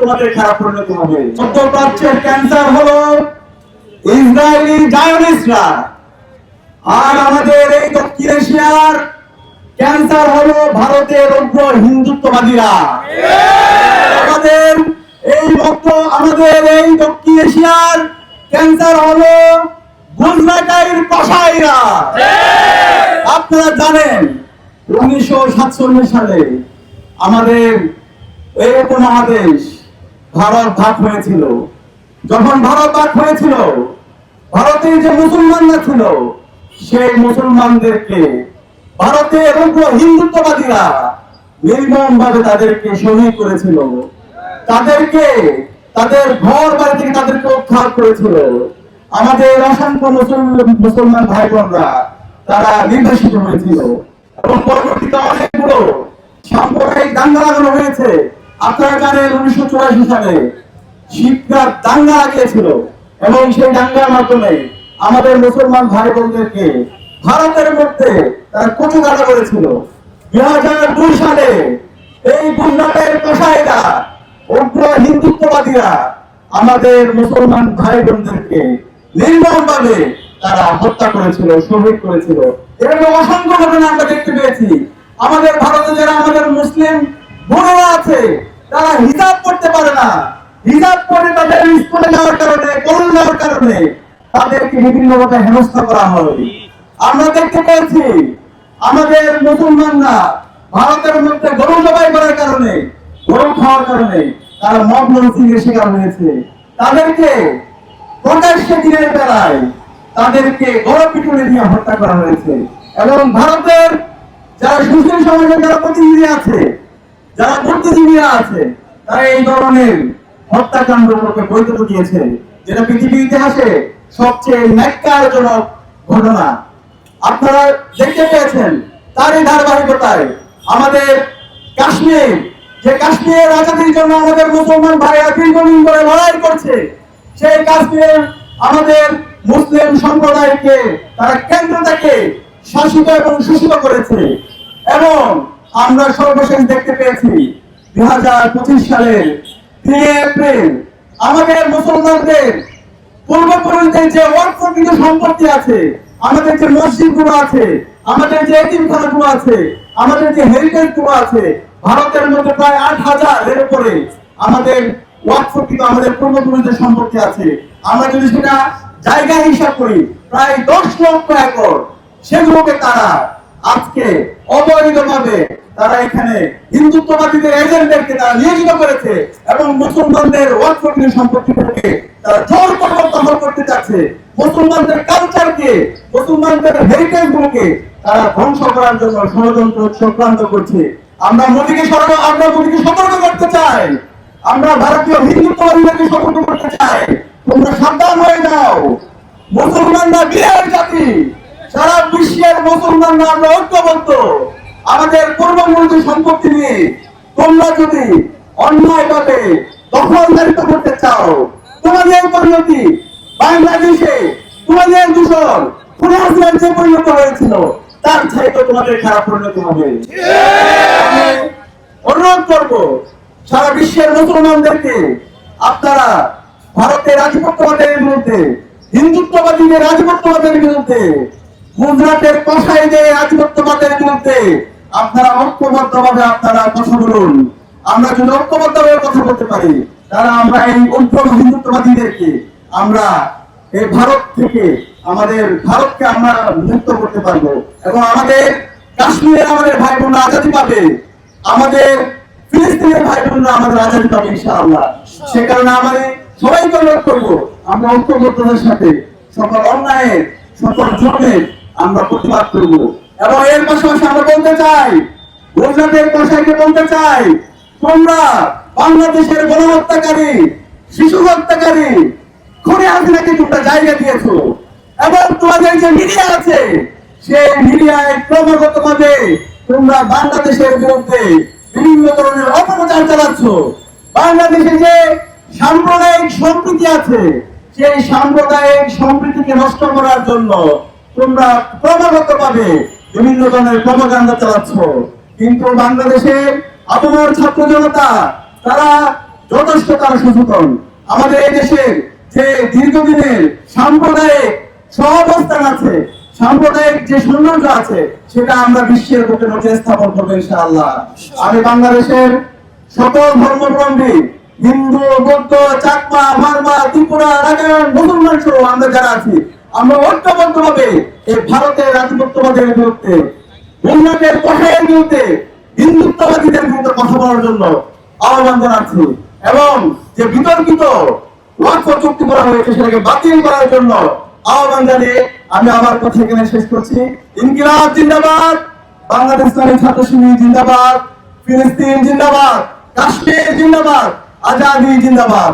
তোমাদের খারাপ পরিণতি হবে। মধ্যপ্রাচ্যের ক্যান্সার হলো ইসরায়েলি জায়নিস্টরা, আর আমাদের এই দক্ষিণ এশিয়ার ক্যান্সার হলো ভারতের উগ্র হিন্দুত্ববাদীরা। আমাদের এই দক্ষিণ এশিয়ার ক্যান্সার হলো গুজরাটের কসাইরা। আপনারা জানেন 1947 সালে আমাদের এই উপমহাদেশ ভারত ভাগ হয়েছিল। যখন ভারত ভাগ হয়েছিল, ভারতের যে মুসলমানরা ছিল সেই মুসলমানদেরকে ভারতের উগ্র হিন্দুত্ববাদীরা নির্মমভাবে তাদেরকে শহীদ করেছিল, তাদেরকে তাদের ঘর বাড়ি থেকে তাদেরকে উদ্ধার করেছিল। আমাদের অসংখ্য মুসলমান ভাই বোনরা তারা নির্বাসিত হয়েছিল এবং পরবর্তীতে অনেকগুলো সাম্প্রদায়িক দাঙ্গা লাগানো হয়েছে। আপনারা জানেন 1984 সালে শিখরা দাঙ্গা লাগিয়েছিল এবং সেই দাঙ্গার মাধ্যমে আমাদের মুসলমান ভাই বোনদেরকে ভারতের মধ্যে তারা কচুকাটা করেছিল। 2002 সালে এই গুজরাটের কসাইরা উগ্র হিন্দুত্ববাদীরা আমাদের মুসলমান ভাই বোনদেরকে নির্মমভাবে তারা হত্যা করেছিল, শহীদ করেছিল। এরকম অসংখ্য ঘটনা আমরা দেখতে পেয়েছি। আমাদের ভারতে যারা আমাদের মুসলিম বোনেরা আছে তারা হিজাব পড়তে পারে না, হিজাব পরে তাদের স্কুলে যাওয়ার কারণে, কলেজে যাওয়ার কারণে তাদেরকে বিভিন্নভাবে হেনস্থা করা হয়। আমরা দেখতে পেয়েছি আমাদের মুসলমানরা ভারতের মধ্যে গরু জবাই করার কারণে, গরু খাওয়ার কারণে তারা মব লঞ্চিংয়ের শিকার হয়েছে। তাদেরকে প্রকাশ্যে দিনের বেলায় তাদেরকে গণপিটুনি দিয়ে হত্যা করা হয়েছে। এবং ভারতের যারা সুশীল সমাজের যারা প্রতিনিধি আছে, যারা বুদ্ধিজীবীরা আছে, তারা এই ধরনের হত্যাকাণ্ডগুলোকে বৈধতা দিয়েছে, যেটা পৃথিবীর ইতিহাসে সবচেয়ে ন্যাক্কারজনক ঘটনা। আপনারা দেখতে পেয়েছেন তারই ধারাবাহিকতায় আমাদের কাশ্মীর, যে কাশ্মীরের আজাদির জন্য আমাদের মুসলমান ভাইরা দীর্ঘদিন ধরে লড়াই করছে, সেই কাশ্মীর আমাদের মুসলিম সম্প্রদায়কে তারা কেন্দ্র থেকে শাসিত এবং শোষিত করেছে। এবং আমরা সর্বশেষ দেখতে পেয়েছি 2025 সালের 3 এপ্রিল আমাদের মুসলমানদের পূর্বপুরুষদের যে অর্থকৃত সম্পত্তি আছে, আমাদের যে মসজিদগুলো আছে, আমাদের যে এতিমখানাগুলো আছে, আমাদের যে হেরিটেজ গুলো আছে, ভারতের মধ্যে প্রায় 8,000 এর উপরে আমাদের ওয়াকফকৃত আমাদের পূর্বপুরুষদের সম্পত্তি আছে। আমরা যদি সেটা জায়গা হিসাব করি প্রায় 10 লক্ষ একর, সেগুলোকে তারা আজকে অবৈধভাবে তারা এখানে হিন্দুত্ববাদীদের এজেন্টদেরকে তারা নিয়োজিত করেছে এবং মুসলমানদের ওয়াকফকৃত সম্পত্তিকে তারা জোর করে দখল করতে চাচ্ছে। মুসলমানদের কালচারকে, মুসলমানদের হেরিটেজ গুলোকে তারা ধ্বংস করার জন্য ষড়যন্ত্র চক্রান্ত করছে। আমরা মোদীকে সতর্ক করতে চাই, আমরা ভারতীয় হিন্দুত্ববাদীদেরকে সতর্ক করতে চাই, তোমরা সাবধান হয়ে যাও। মুসলমানরা বিরাট জাতি, সারা বিশ্বের মুসলমানরা আমরা ঐক্যবদ্ধ। আমাদের পূর্বপুরুষের সম্পত্তি নিয়ে তোমরা যদি অন্যায়ভাবে দখলদারিত্ব করতে চাও, তোমাদের পরিণতি বাংলাদেশে তোমাদের দূষণ খুনে হাসিনার যে পরিণত হয়েছিল তার চাইতে তোমাদের খারাপ পরিণতি হবে। অনুরোধ করবো সারা বিশ্বের মুসলমানদেরকে, আপনারা ভারতের আধিপত্যবাদের বিরুদ্ধে, হিন্দুত্ববাদীদের আধিপত্যবাদের বিরুদ্ধে, গুজরাটের কসাইদের আধিপত্যবাদের বিরুদ্ধে আপনারা ঐক্যবদ্ধভাবে আপনারা কথা বলুন। আমরা যদি ঐক্যবদ্ধভাবে কথা বলতে পারি, তারা আমরা এই উগ্র হিন্দুত্ববাদীদেরকে আমরা এই ভারত থেকে, আমাদের ভারতকে আমরা মুক্ত করতে পারবো এবং আমাদের কাশ্মীরে আমাদের ভাই বোনরা আজাদি পাবে, আমাদের ফিলিস্তিনের ভাই বোনরা আমাদের আজাদি পাবে ইনশাআল্লাহ। সে কারণে আমাদের সবাইকে অনুরোধ করবো আমরা ঐক্যবদ্ধতার সাথে সকল অন্যায়ের, সকল জুলুমের আমরা প্রতিবাদ করবো। এবং এর পাশাপাশি আমরা বলতে চাই, গুজরাটের কসাইকে বলতে চাই, তোমরা বাংলাদেশের গণহত্যাকারী, শিশু হত্যাকারী খুনে হাসিনাকে তোমরা জায়গা দিয়েছো এবং তোমাদের যে মিডিয়া আছে সেই মিডিয়ায় ক্রমাগতভাবে তোমরা বাংলাদেশের বিরুদ্ধে বিভিন্ন ধরনের অপপ্রচার চালাচ্ছ। বাংলাদেশে যে সাম্প্রদায়িক সম্প্রীতি আছে সেই সাম্প্রদায়িক সম্প্রীতিকে নষ্ট করার জন্য তোমরা ক্রমাগতভাবে বিভিন্ন ধরনের প্রপাগান্ডা চালাচ্ছ। কিন্তু বাংলাদেশের আপামর ছাত্র জনতা তারা যথেষ্ট তারা সচেতন। আমাদের এই দেশের যে দীর্ঘদিনের সাম্প্রদায়িক সহাবস্থান আছে, সাম্প্রদায়িক যে সৌন্দর্য আছে, সেটা আমরা বিশ্বের বুকে নজির স্থাপন করবো ইনশাআল্লাহ। আমি বাংলাদেশের সকল ধর্মাবলম্বী হিন্দু, বৌদ্ধ, চাকমা, মারমা, ত্রিপুরা, নাগাল্যান্ড, মুসলমান সহ আমরা যারা আছি, আমরা ঐক্যবদ্ধ ভাবে এই ভারতের আধিপত্যবাদের বিরুদ্ধে, উন্নতের কষায়ের বিরুদ্ধে, হিন্দুত্ববাদীদের বিরুদ্ধে কথা বলার জন্য আহ্বান জানাচ্ছি। এবং যে বিতর্কিত ওয়াকফ চুক্তি করা হয়েছে সেটাকে বাতিল করার জন্য আহ্বান জানিয়ে আমি আমার কথা এখানে শেষ করছি। ইনকিলাব জিন্দাবাদ, বাংলাদেশ ইসলামী ছাত্র শিবির জিন্দাবাদ, ফিলিস্তিন জিন্দাবাদ, কাশ্মীর জিন্দাবাদ, আজাদি জিন্দাবাদ।